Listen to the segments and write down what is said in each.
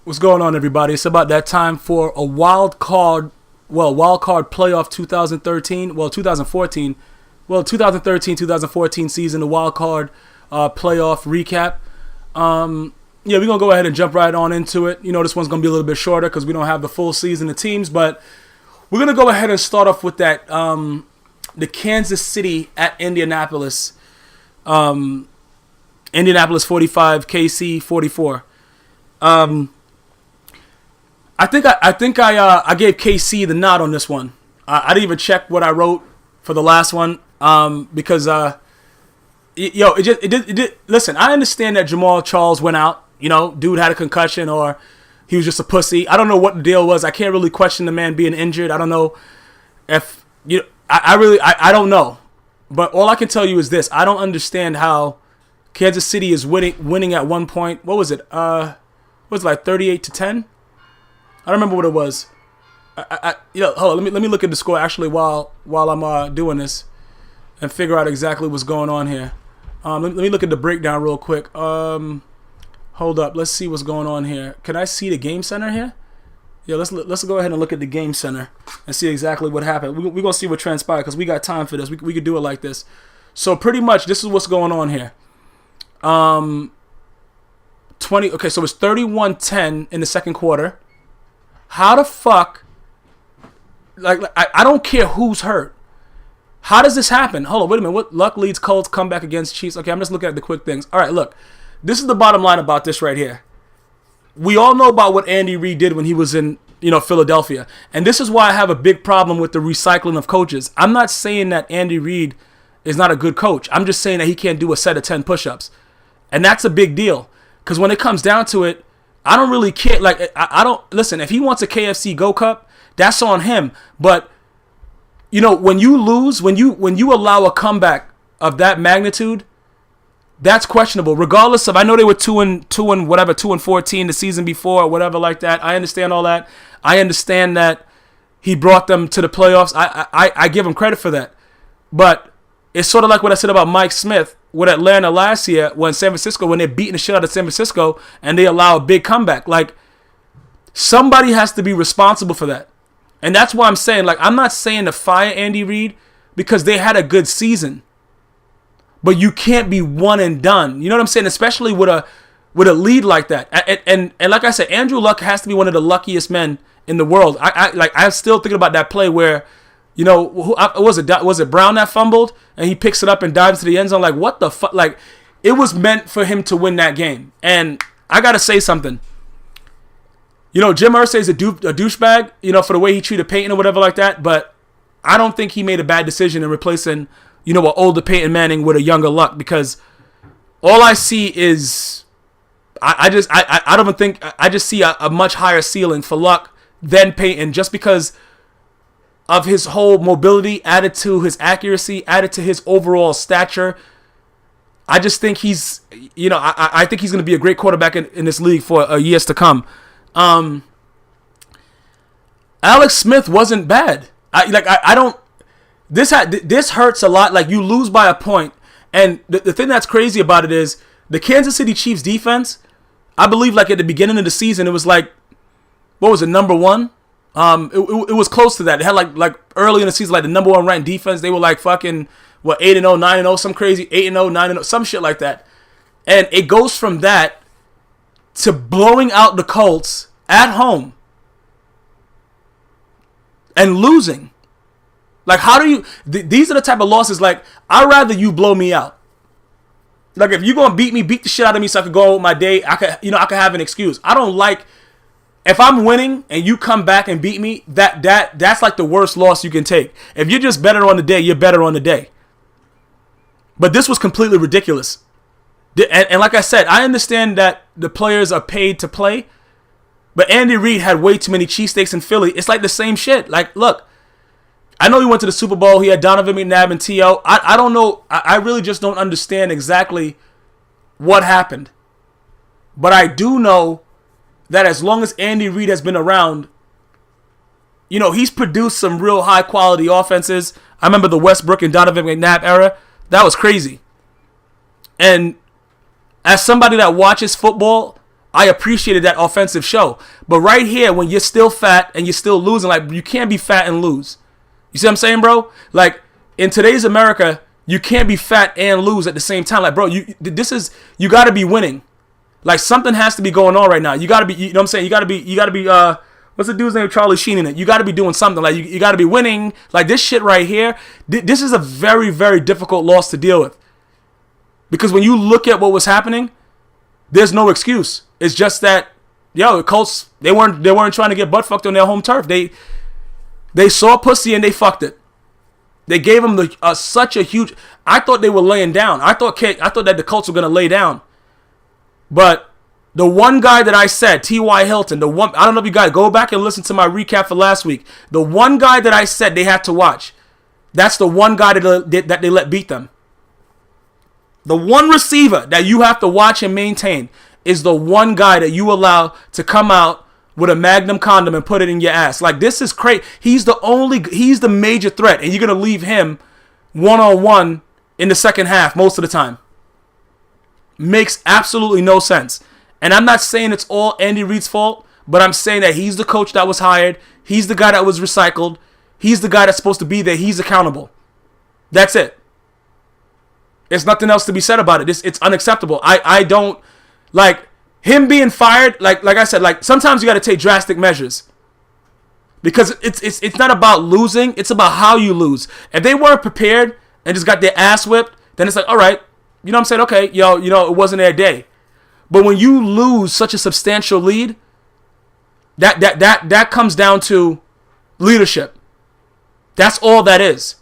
What's going on, everybody? It's about that time for a WildCard playoff 2013, 2014, 2013-2014 season, the WildCard playoff recap. We're going to go ahead and jump right on into it. You know, this one's going to be a little bit shorter because we don't have the full season of teams, but we're going to go ahead and start off with that, the Kansas City at Indianapolis. Indianapolis 45, KC 44. I think I gave KC the nod on this one. I didn't even check what I wrote for the last one because listen, I understand that Jamal Charles went out. You know, dude had a concussion or he was just a pussy. I don't know what the deal was. I can't really question the man being injured. I don't know if I don't know. But all I can tell you is this: I don't understand how Kansas City is winning at one point. What was it? What was it, like 38-10? I don't remember what it was. Hold on. Let me look at the score actually while I'm doing this and figure out exactly what's going on here. Let me look at the breakdown real quick. Hold up. Let's see what's going on here. Can I see the game center here? Yeah, let's go ahead and look at the game center and see exactly what happened. We're gonna see what transpired because we got time for this. We could do it like this. So pretty much this is what's going on here. 20. Okay, so it's 31-10 in the second quarter. How the fuck? Like I don't care who's hurt. How does this happen? Hold on, wait a minute. What luck leads Colts comeback against Chiefs? Okay, I'm just looking at the quick things. All right, look. This is the bottom line about this right here. We all know about what Andy Reid did when he was in, Philadelphia. And this is why I have a big problem with the recycling of coaches. I'm not saying that Andy Reid is not a good coach. I'm just saying that he can't do a set of 10 push-ups. And that's a big deal. Because when it comes down to it, I don't really care. Like, I don't listen. If he wants a KFC Go Cup, that's on him. But when you lose, when you allow a comeback of that magnitude, that's questionable. Regardless of, I know they were 2-14 the season before, or whatever like that. I understand all that. I understand that he brought them to the playoffs. I give him credit for that. But it's sort of like what I said about Mike Smith with Atlanta last year when they're beating the shit out of San Francisco and they allow a big comeback. Like, somebody has to be responsible for that. And that's why I'm saying, like, I'm not saying to fire Andy Reid because they had a good season. But you can't be one and done. You know what I'm saying? Especially with a lead like that. And like I said, Andrew Luck has to be one of the luckiest men in the world. I'm still thinking about that play where, was it Brown that fumbled and he picks it up and dives to the end zone? Like, what the fuck? Like, it was meant for him to win that game. And I gotta say something. Jim Irsay is a douchebag, for the way he treated Peyton or whatever like that. But I don't think he made a bad decision in replacing, an older Peyton Manning with a younger Luck, because all I see is I just see a much higher ceiling for Luck than Peyton, just because of his whole mobility added to his accuracy, added to his overall stature. I just think he's, I think he's going to be a great quarterback in this league for years to come. Alex Smith wasn't bad. This hurts a lot. Like, you lose by a point. And the thing that's crazy about it is the Kansas City Chiefs defense, I believe, like, at the beginning of the season, it was like, what was it, number one? It was close to that. It had like early in the season, like the number one ranked defense. They were like fucking 8-0, 9-0, some crazy 8-0, 9-0, some shit like that. And it goes from that to blowing out the Colts at home and losing. Like, how do you? These are the type of losses. Like, I'd rather you blow me out. Like, if you're gonna beat the shit out of me, so I could go on with my day. I could have an excuse. I don't like. If I'm winning and you come back and beat me, that's like the worst loss you can take. If you're just better on the day, you're better on the day. But this was completely ridiculous. And like I said, I understand that the players are paid to play, but Andy Reid had way too many cheesesteaks in Philly. It's like the same shit. Like, look, I know he went to the Super Bowl. He had Donovan McNabb and T.O. I don't know. I really just don't understand exactly what happened. But I do know that as long as Andy Reid has been around, he's produced some real high-quality offenses. I remember the Westbrook and Donovan McNabb era. That was crazy. And as somebody that watches football, I appreciated that offensive show. But right here, when you're still fat and you're still losing, like, you can't be fat and lose. You see what I'm saying, bro? Like, in today's America, you can't be fat and lose at the same time. Like, bro, you got to be winning. Like, something has to be going on right now. You got to be, you know what I'm saying? You got to be, what's the dude's name? Charlie Sheen in it. You got to be doing something. Like, you got to be winning. Like, this shit right here, this is a very, very difficult loss to deal with. Because when you look at what was happening, there's no excuse. It's just that, the Colts, they weren't trying to get butt fucked on their home turf. They saw pussy and they fucked it. They gave them such a huge. I thought they were laying down. I thought that the Colts were gonna lay down. But the one guy that I said, T.Y. Hilton, I don't know if you guys go back and listen to my recap for last week. The one guy that I said they had to watch, that's the one guy that they let beat them. The one receiver that you have to watch and maintain is the one guy that you allow to come out with a Magnum condom and put it in your ass. Like, this is crazy. He's the major threat, and you're going to leave him one-on-one in the second half most of the time. Makes absolutely no sense. And I'm not saying it's all Andy Reid's fault, but I'm saying that he's the coach that was hired. He's the guy that was recycled. He's the guy that's supposed to be there. He's accountable. That's it. There's nothing else to be said about it. It's unacceptable. I don't, like, him being fired, like I said, like, sometimes you got to take drastic measures. Because it's not about losing, it's about how you lose. If they weren't prepared and just got their ass whipped, then it's like, all right, you know what I'm saying? Okay, it wasn't their day. But when you lose such a substantial lead, that comes down to leadership. That's all that is.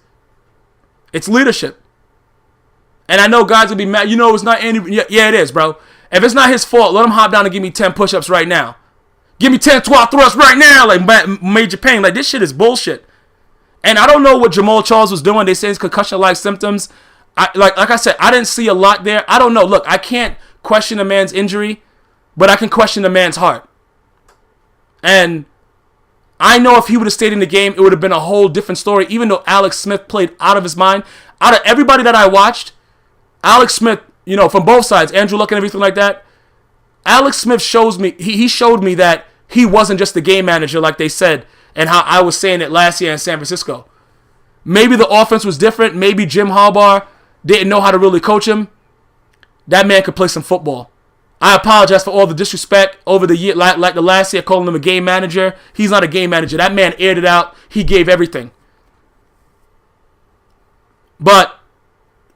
It's leadership. And I know guys will be mad. It's not Andy. Yeah, it is, bro. If it's not his fault, let him hop down and give me 10 push-ups right now. Give me 10 squat thrusts right now, like Major Pain. Like, this shit is bullshit. And I don't know what Jamal Charles was doing. They say it's concussion-like symptoms. Like I said, I didn't see a lot there. I don't know. Look, I can't question a man's injury, but I can question a man's heart. And I know if he would have stayed in the game, it would have been a whole different story, even though Alex Smith played out of his mind. Out of everybody that I watched, Alex Smith, from both sides, Andrew Luck and everything like that, Alex Smith shows me, he showed me that he wasn't just the game manager like they said, and how I was saying it last year in San Francisco. Maybe the offense was different. Maybe Jim Harbaugh didn't know how to really coach him. That man could play some football. I apologize for all the disrespect over the year, like the last year, calling him a game manager. He's not a game manager. That man aired it out. He gave everything. But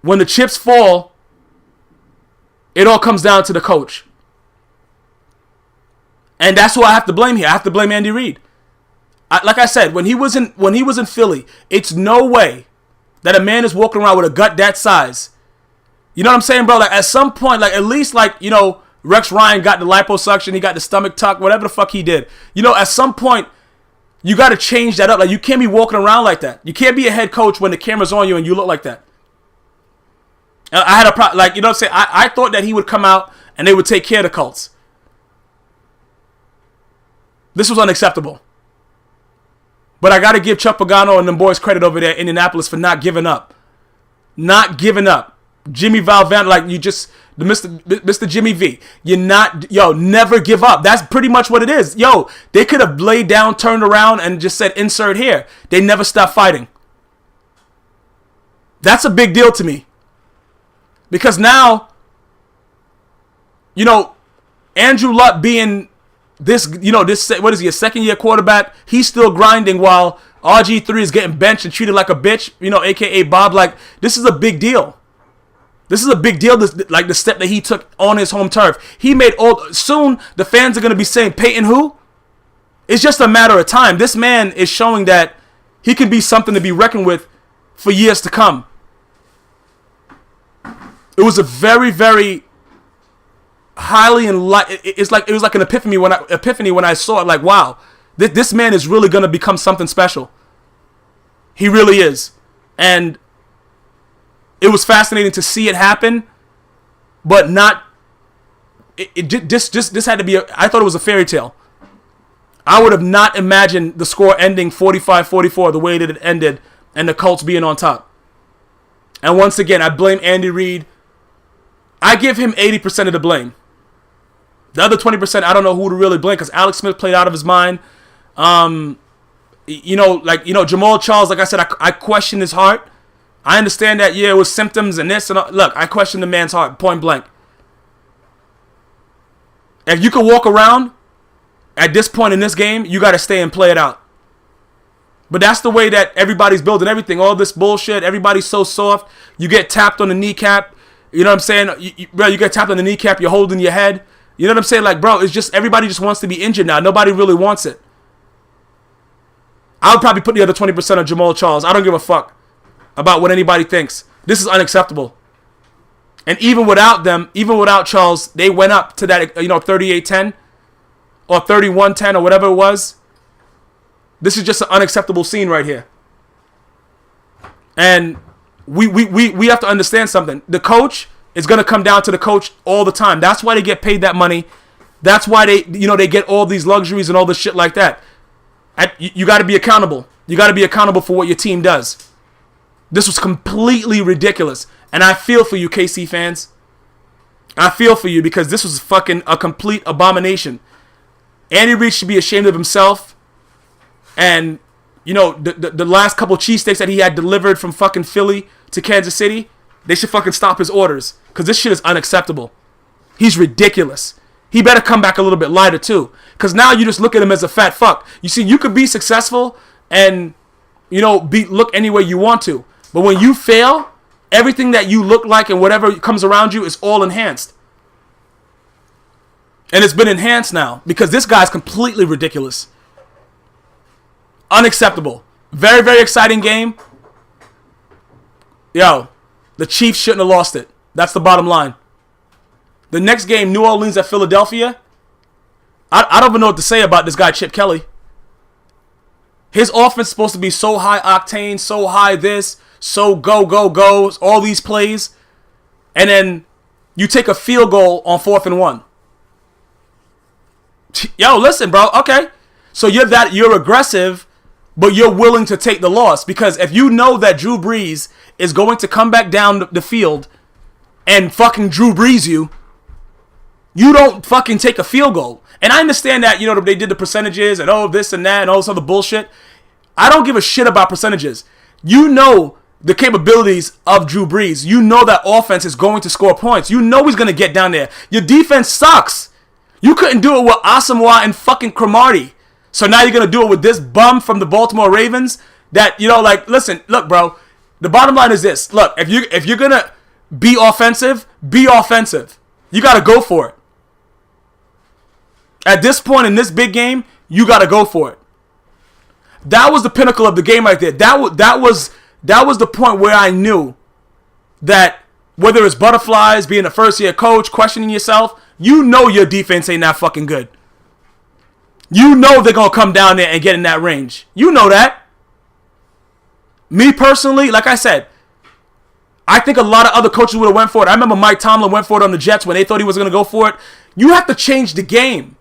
when the chips fall, it all comes down to the coach. And that's who I have to blame here. I have to blame Andy Reid. Like I said, when he was in Philly, it's no way that a man is walking around with a gut that size. You know what I'm saying, bro? Like, at some point, like, at least, like, Rex Ryan got the liposuction, he got the stomach tuck, whatever the fuck he did. At some point, you got to change that up. Like, you can't be walking around like that. You can't be a head coach when the camera's on you and you look like that. I had a problem, like, you know what I'm saying? I thought that he would come out and they would take care of the Colts. This was unacceptable. But I got to give Chuck Pagano and them boys credit over there in Indianapolis for not giving up. Not giving up. Jimmy Valvano, like, you just, the Mr. Jimmy V. You're not, never give up. That's pretty much what it is. They could have laid down, turned around, and just said, insert here. They never stopped fighting. That's a big deal to me. Because now, Andrew Luck being this, what is he, a second-year quarterback? He's still grinding while RG3 is getting benched and treated like a bitch, a.k.a. Bob. Like, this is a big deal. This is a big deal, like the step that he took on his home turf. He made soon the fans are going to be saying, Peyton who? It's just a matter of time. This man is showing that he can be something to be reckoned with for years to come. It was a very, very highly it was like an epiphany when I saw it. Like, wow, this man is really going to become something special. He really is. And it was fascinating to see it happen, but not. This had to be. I thought it was a fairy tale. I would have not imagined the score ending 45-44 the way that it ended, and the Colts being on top. And once again, I blame Andy Reid. I give him 80% of the blame. The other 20%, I don't know who to really blame because Alex Smith played out of his mind. Jamal Charles, like I said, I question his heart. I understand that, yeah, it was symptoms and this and all. Look, I question the man's heart, point blank. If you can walk around at this point in this game, you got to stay and play it out. But that's the way that everybody's building everything. All this bullshit, everybody's so soft. You get tapped on the kneecap. You know what I'm saying? You get tapped on the kneecap, you're holding your head. You know what I'm saying? Like, bro, it's just everybody just wants to be injured now. Nobody really wants it. I would probably put the other 20% on Jamal Charles. I don't give a fuck about what anybody thinks. This is unacceptable. And even without them, even without Charles, they went up to that, 38-10 or 31-10 or whatever it was. This is just an unacceptable scene right here. And we have to understand something. The coach is going to come down to the coach all the time. That's why they get paid that money. That's why they get all these luxuries and all this shit like that. You got to be accountable. You got to be accountable for what your team does. This was completely ridiculous. And I feel for you, KC fans. I feel for you because this was fucking a complete abomination. Andy Reid should be ashamed of himself. And, the last couple cheesesteaks that he had delivered from fucking Philly to Kansas City, they should fucking stop his orders. Because this shit is unacceptable. He's ridiculous. He better come back a little bit lighter too. Because now you just look at him as a fat fuck. You see, you could be successful and, look any way you want to. But when you fail, everything that you look like and whatever comes around you is all enhanced. And it's been enhanced now because this guy's completely ridiculous. Unacceptable. Very, very exciting game. Yo, the Chiefs shouldn't have lost it. That's the bottom line. The next game, New Orleans at Philadelphia. I don't even know what to say about this guy, Chip Kelly. His offense is supposed to be so high octane, so high this, so go, all these plays. And then you take a field goal on 4th and 1. Yo, listen, bro. Okay. So you're aggressive, but you're willing to take the loss. Because if you know that Drew Brees is going to come back down the field and fucking Drew Brees you don't fucking take a field goal. And I understand that, they did the percentages and this and that and all this other bullshit. I don't give a shit about percentages. You know the capabilities of Drew Brees. You know that offense is going to score points. You know he's going to get down there. Your defense sucks. You couldn't do it with Asamoah and fucking Cromartie. So now you're going to do it with this bum from the Baltimore Ravens that, listen, look, bro. The bottom line is this. Look, if you're going to be offensive, be offensive. You got to go for it. At this point in this big game, you got to go for it. That was the pinnacle of the game right there. That was the point where I knew that whether it's butterflies, being a first-year coach, questioning yourself, your defense ain't that fucking good. They're going to come down there and get in that range. You know that. Me personally, like I said, I think a lot of other coaches would have went for it. I remember Mike Tomlin went for it on the Jets when they thought he was going to go for it. You have to change the game.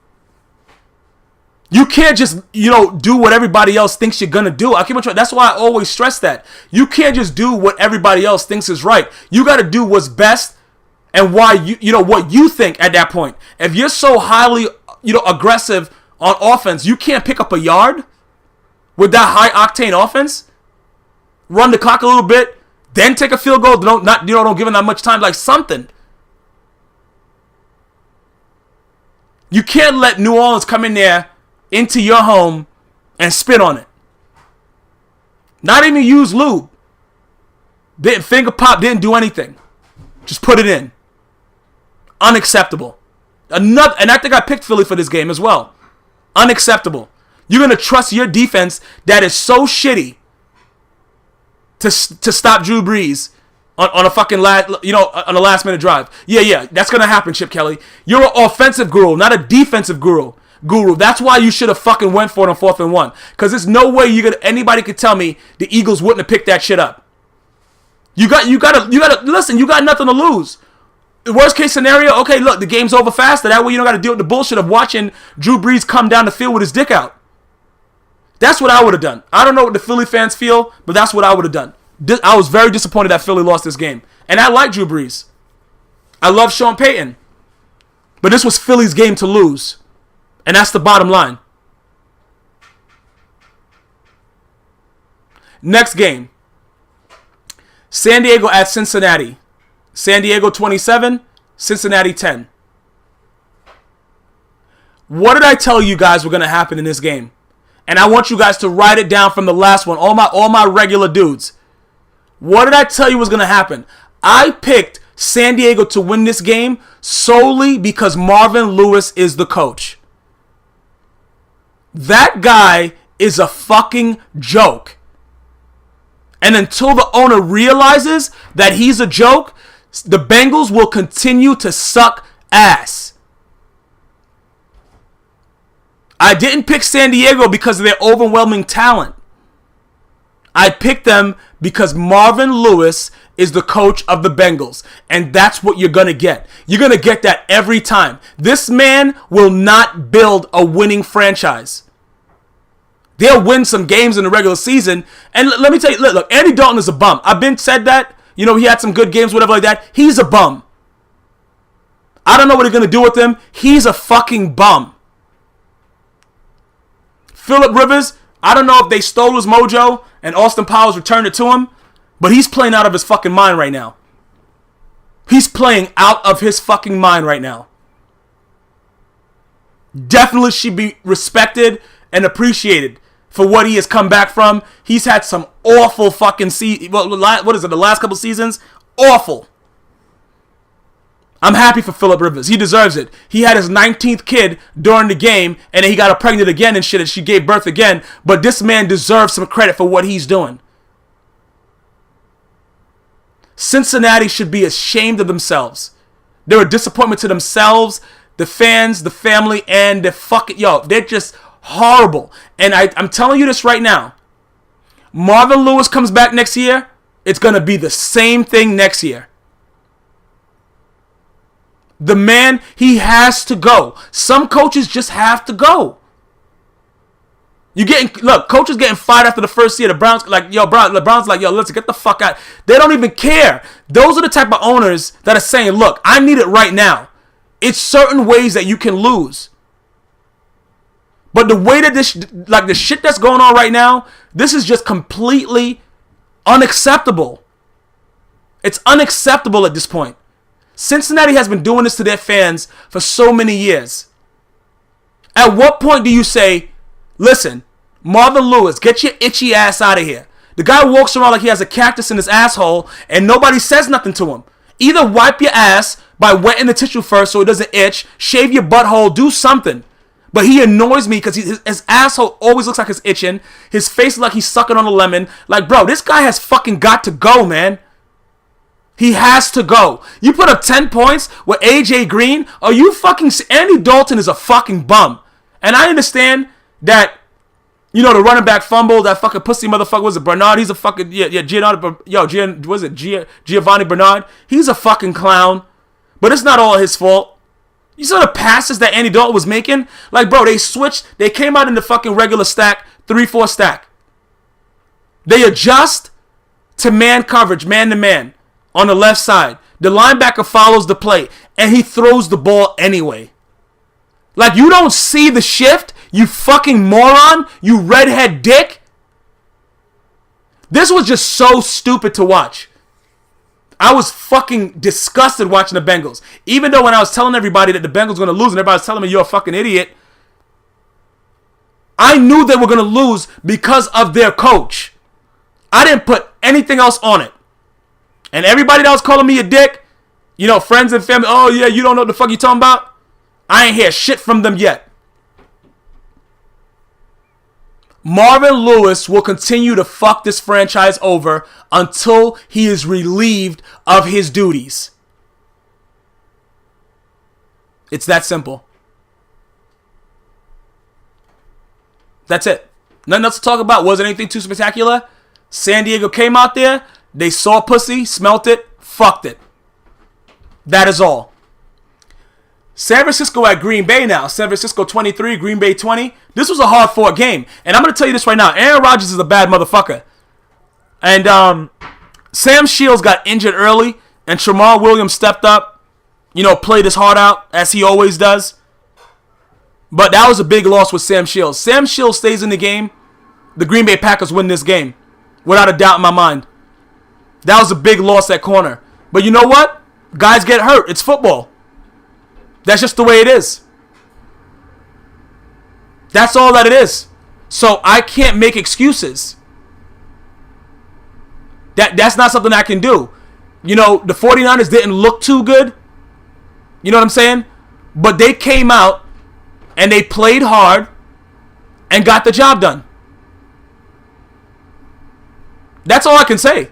You can't just, do what everybody else thinks you're going to do. That's why I always stress that. You can't just do what everybody else thinks is right. You got to do what's best and why what you think at that point. If you're so highly, aggressive on offense, you can't pick up a yard with that high octane offense. Run the clock a little bit, then take a field goal. Don't give them that much time, like something. You can't let New Orleans come in there into your home and spit on it. Not even use lube. Didn't finger pop, didn't do anything. Just put it in. Unacceptable. And I think I picked Philly for this game as well. Unacceptable. You're going to trust your defense that is so shitty to stop Drew Brees on a fucking on a last minute drive. Yeah, that's going to happen, Chip Kelly. You're an offensive guru, not a defensive guru. That's why you should have fucking went for it on 4th and 1. Because there's no way anybody could tell me the Eagles wouldn't have picked that shit up. You gotta listen, you got nothing to lose. The worst case scenario, okay, look, the game's over faster. That way you don't got to deal with the bullshit of watching Drew Brees come down the field with his dick out. That's what I would have done. I don't know what the Philly fans feel, but that's what I would have done. I was very disappointed that Philly lost this game. And I like Drew Brees. I love Sean Payton. But this was Philly's game to lose. And that's the bottom line. Next game. San Diego at Cincinnati. San Diego 27, Cincinnati 10. What did I tell you guys were going to happen in this game? And I want you guys to write it down from the last one. All my regular dudes. What did I tell you was going to happen? I picked San Diego to win this game solely because Marvin Lewis is the coach. That guy is a fucking joke. And until the owner realizes that he's a joke, the Bengals will continue to suck ass. I didn't pick San Diego because of their overwhelming talent. I picked them because Marvin Lewis is the coach of the Bengals. And that's what you're going to get. You're going to get that every time. This man will not build a winning franchise. They'll win some games in the regular season. And let me tell you, look, Andy Dalton is a bum. I've been said that. You know, he had some good games, whatever like that. He's a bum. I don't know what they're going to do with him. He's a fucking bum. Phillip Rivers, I don't know if they stole his mojo and Austin Powers returned it to him, but he's playing out of his fucking mind right now. He's playing out of his fucking mind right now. Definitely should be respected and appreciated for what he has come back from. He's had some awful fucking what is it, the last couple seasons? Awful. I'm happy for Phillip Rivers. He deserves it. He had his 19th kid during the game, and then he got her pregnant again and shit, and she gave birth again. But this man deserves some credit for what he's doing. Cincinnati should be ashamed of themselves. They're a disappointment to themselves, the fans, the family, and the fucking... they're just horrible. And I'm telling you this right now. Marvin Lewis comes back next year, it's going to be the same thing next year. The man, he has to go. Some coaches just have to go. Coaches getting fired after the first year. The Browns, LeBron's like, let's get the fuck out. They don't even care. Those are the type of owners that are saying, look, I need it right now. It's certain ways that you can lose. But the way that the shit that's going on right now, this is just completely unacceptable. It's unacceptable at this point. Cincinnati has been doing this to their fans for so many years. At what point do you say, listen, Marvin Lewis, get your itchy ass out of here? The guy walks around like he has a cactus in his asshole and nobody says nothing to him. Either wipe your ass by wetting the tissue first so it doesn't itch, shave your butthole, do something. But he annoys me because his asshole always looks like it's itching. His face is like he's sucking on a lemon. Like, bro, this guy has fucking got to go, man. He has to go. You put up 10 points with AJ Green. Are you fucking... Andy Dalton is a fucking bum. And I understand that, the running back fumble, that fucking pussy motherfucker, was it Bernard? He's a fucking... Giovanni Bernard? He's a fucking clown. But it's not all his fault. You saw the passes that Andy Dalton was making? Like, bro, they switched. They came out in the fucking regular stack, 3-4 stack. They adjust to man coverage, man to man. On the left side, the linebacker follows the play, and he throws the ball anyway. Like, you don't see the shift, you fucking moron, you redhead dick? This was just so stupid to watch. I was fucking disgusted watching the Bengals. Even though when I was telling everybody that the Bengals were going to lose, and everybody was telling me you're a fucking idiot, I knew they were going to lose because of their coach. I didn't put anything else on it. And everybody that was calling me a dick, friends and family, oh yeah, you don't know what the fuck you talking about? I ain't hear shit from them yet. Marvin Lewis will continue to fuck this franchise over until he is relieved of his duties. It's that simple. That's it. Nothing else to talk about. Wasn't anything too spectacular. San Diego came out there. They saw pussy, smelt it, fucked it. That is all. San Francisco at Green Bay now. San Francisco 23, Green Bay 20. This was a hard-fought game. And I'm going to tell you this right now. Aaron Rodgers is a bad motherfucker. And Sam Shields got injured early, and Tramar Williams stepped up. played his heart out as he always does. But that was a big loss with Sam Shields. Sam Shields stays in the game. The Green Bay Packers win this game. Without a doubt in my mind. That was a big loss at corner. But you know what? Guys get hurt. It's football. That's just the way it is. That's all that it is. So I can't make excuses. That's not something I can do. The 49ers didn't look too good. You know what I'm saying? But they came out and they played hard and got the job done. That's all I can say.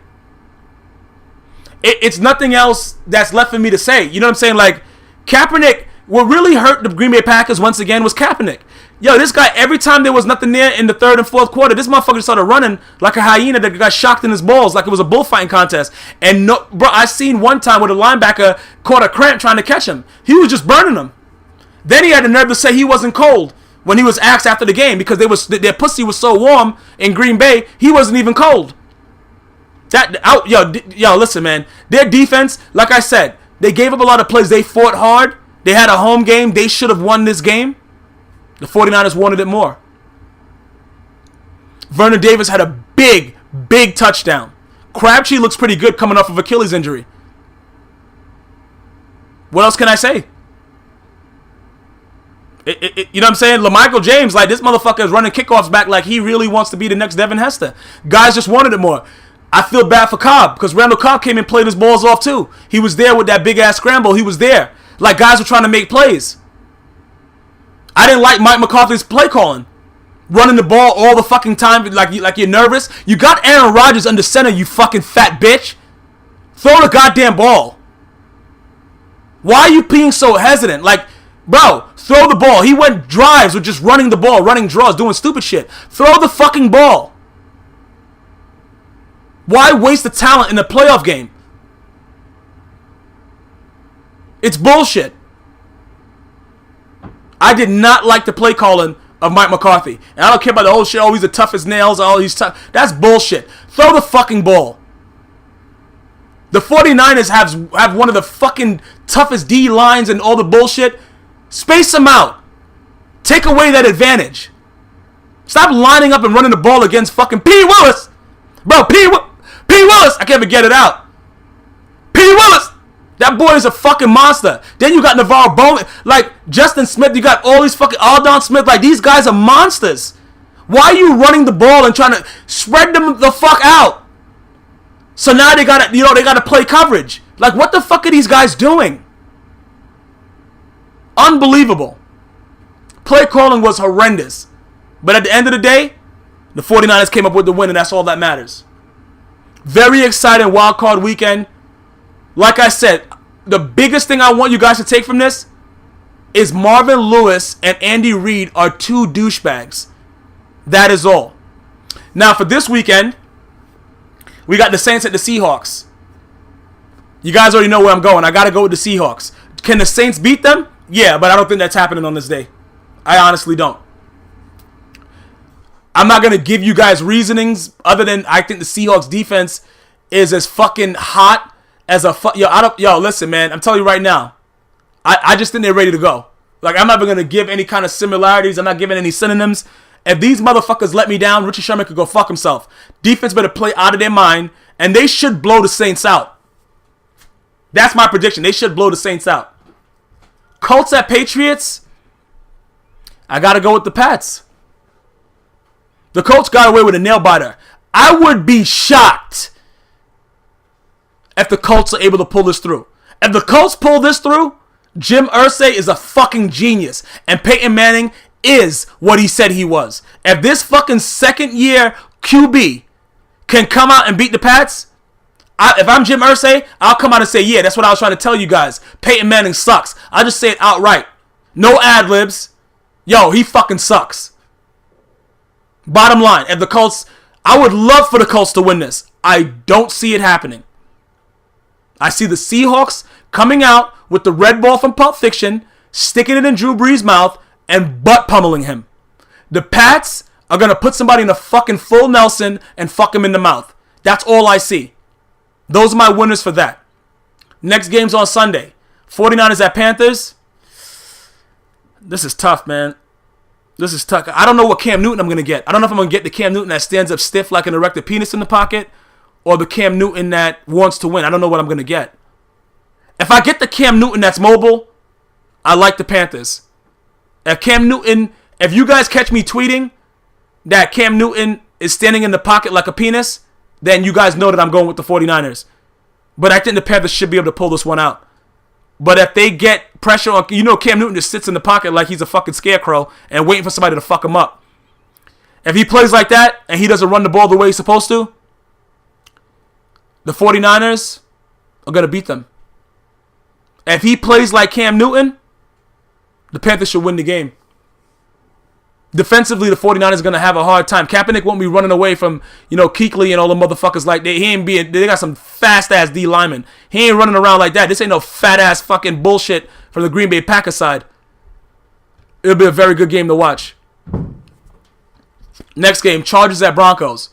It's nothing else that's left for me to say. You know what I'm saying? Like, Kaepernick, what really hurt the Green Bay Packers once again was Kaepernick. Yo, this guy, every time there was nothing there in the third and fourth quarter, this motherfucker started running like a hyena that got shocked in his balls like it was a bullfighting contest. And no, bro, I seen one time where the linebacker caught a cramp trying to catch him. He was just burning him. Then he had the nerve to say he wasn't cold when he was asked after the game because their pussy was so warm in Green Bay, he wasn't even cold. Yo, listen, man. Their defense, like I said, they gave up a lot of plays. They fought hard. They had a home game. They should have won this game. The 49ers wanted it more. Vernon Davis had a big, big touchdown. Crabtree looks pretty good coming off of Achilles injury. What else can I say? You know what I'm saying? LaMichael James, like, this motherfucker is running kickoffs back like he really wants to be the next Devin Hester. Guys just wanted it more. I feel bad for Cobb because Randall Cobb came and played his balls off too. He was there with that big-ass scramble. He was there. Like, guys were trying to make plays. I didn't like Mike McCarthy's play calling. Running the ball all the fucking time like you're nervous. You got Aaron Rodgers under center, you fucking fat bitch. Throw the goddamn ball. Why are you being so hesitant? Like, bro, throw the ball. He went drives with just running the ball, running draws, doing stupid shit. Throw the fucking ball. Why waste the talent in a playoff game? It's bullshit. I did not like the play calling of Mike McCarthy. And I don't care about the whole shit. Oh, he's the toughest nails. Oh, he's tough. That's bullshit. Throw the fucking ball. The 49ers have one of the fucking toughest D lines and all the bullshit. Space them out. Take away that advantage. Stop lining up and running the ball against fucking P. Willis. Bro, P. Willis. I can't even get it out. P. Willis. That boy is a fucking monster. Then you got Navarro Bowman. Like, Justin Smith. You got all these fucking Aldon Smith. Like, these guys are monsters. Why are you running the ball and trying to spread them the fuck out? So now they gotta play coverage. Like, what the fuck are these guys doing? Unbelievable. Play calling was horrendous. But at the end of the day, the 49ers came up with the win, and that's all that matters. Very exciting wildcard weekend. Like I said, the biggest thing I want you guys to take from this is Marvin Lewis and Andy Reid are two douchebags. That is all. Now, for this weekend, we got the Saints at the Seahawks. You guys already know where I'm going. I got to go with the Seahawks. Can the Saints beat them? Yeah, but I don't think that's happening on this day. I honestly don't. I'm not going to give you guys reasonings other than I think the Seahawks defense is as fucking hot as a listen, man. I'm telling you right now. I just think they're ready to go. Like, I'm not even going to give any kind of similarities. I'm not giving any synonyms. If these motherfuckers let me down, Richard Sherman could go fuck himself. Defense better play out of their mind, and they should blow the Saints out. That's my prediction. They should blow the Saints out. Colts at Patriots. I got to go with the Pats. The Colts got away with a nail biter. I would be shocked if the Colts are able to pull this through. If the Colts pull this through, Jim Irsay is a fucking genius. And Peyton Manning is what he said he was. If this fucking second year QB can come out and beat the Pats, if I'm Jim Irsay, I'll come out and say, yeah, that's what I was trying to tell you guys. Peyton Manning sucks. I'll just say it outright. No ad libs. Yo, he fucking sucks. Bottom line, if the Colts, I would love for the Colts to win this. I don't see it happening. I see the Seahawks coming out with the red ball from Pulp Fiction, sticking it in Drew Brees' mouth, and butt pummeling him. The Pats are going to put somebody in a fucking full Nelson and fuck him in the mouth. That's all I see. Those are my winners for that. Next game's on Sunday. 49ers at Panthers. This is tough, man. This is tough. I don't know what Cam Newton I'm going to get. I don't know if I'm going to get the Cam Newton that stands up stiff like an erected penis in the pocket or the Cam Newton that wants to win. I don't know what I'm going to get. If I get the Cam Newton that's mobile, I like the Panthers. If you guys catch me tweeting that Cam Newton is standing in the pocket like a penis, then you guys know that I'm going with the 49ers. But I think the Panthers should be able to pull this one out. But if they get pressure on, Cam Newton just sits in the pocket like he's a fucking scarecrow and waiting for somebody to fuck him up. If he plays like that and he doesn't run the ball the way he's supposed to, the 49ers are going to beat them. If he plays like Cam Newton, the Panthers should win the game. Defensively, the 49ers are going to have a hard time. Kaepernick won't be running away from, Kuechly and all the motherfuckers like that. They got some fast-ass D linemen. He ain't running around like that. This ain't no fat-ass fucking bullshit from the Green Bay Packers side. It'll be a very good game to watch. Next game, Chargers at Broncos.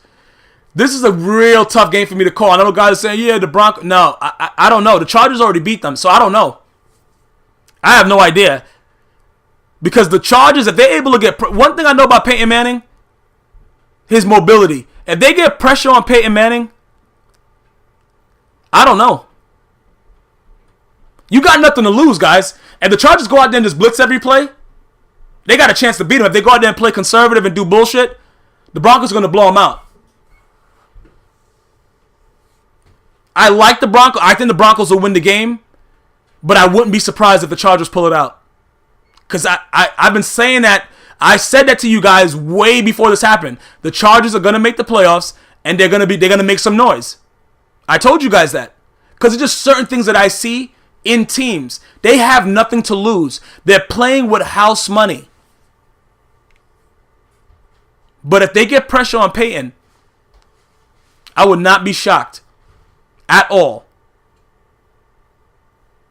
This is a real tough game for me to call. I know guys are saying, yeah, the Broncos. No, I don't know. The Chargers already beat them, so I don't know. I have no idea. Because the Chargers, if they're able to get... One thing I know about Peyton Manning, his mobility. If they get pressure on Peyton Manning, I don't know. You got nothing to lose, guys. If the Chargers go out there and just blitz every play, they got a chance to beat them. If they go out there and play conservative and do bullshit, the Broncos are going to blow them out. I like the Broncos. I think the Broncos will win the game, but I wouldn't be surprised if the Chargers pull it out. Because I've been saying that. I said that to you guys way before this happened. The Chargers are going to make the playoffs, and they're going to make some noise. I told you guys that. Because it's just certain things that I see in teams. They have nothing to lose. They're playing with house money. But if they get pressure on Peyton, I would not be shocked at all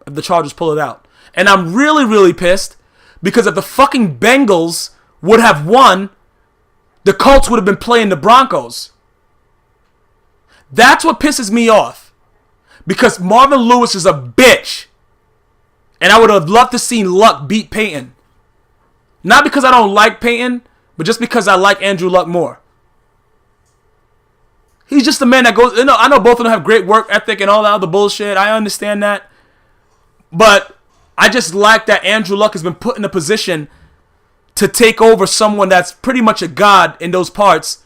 if the Chargers pull it out. And I'm really, really pissed. Because if the fucking Bengals would have won, the Colts would have been playing the Broncos. That's what pisses me off. Because Marvin Lewis is a bitch. And I would have loved to see Luck beat Peyton. Not because I don't like Peyton, but just because I like Andrew Luck more. He's just a man that goes... I know both of them have great work ethic and all that other bullshit. I understand that. But... I just like that Andrew Luck has been put in a position to take over someone that's pretty much a god in those parts.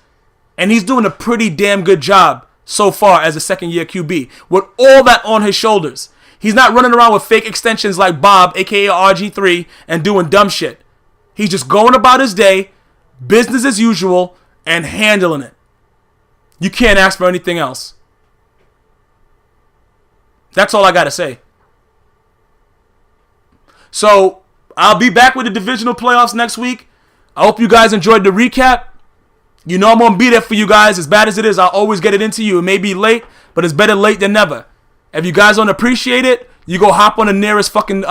And he's doing a pretty damn good job so far as a second-year QB. With all that on his shoulders. He's not running around with fake extensions like Bob, a.k.a. RG3, and doing dumb shit. He's just going about his day, business as usual, and handling it. You can't ask for anything else. That's all I got to say. So, I'll be back with the divisional playoffs next week. I hope you guys enjoyed the recap. You know I'm going to be there for you guys. As bad as it is, I'll always get it into you. It may be late, but it's better late than never. If you guys don't appreciate it, you go hop on the nearest fucking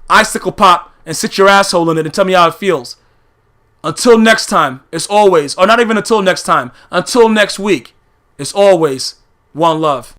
icicle pop and sit your asshole in it and tell me how it feels. Until next time, it's always, or not even until next time, until next week, it's always one love.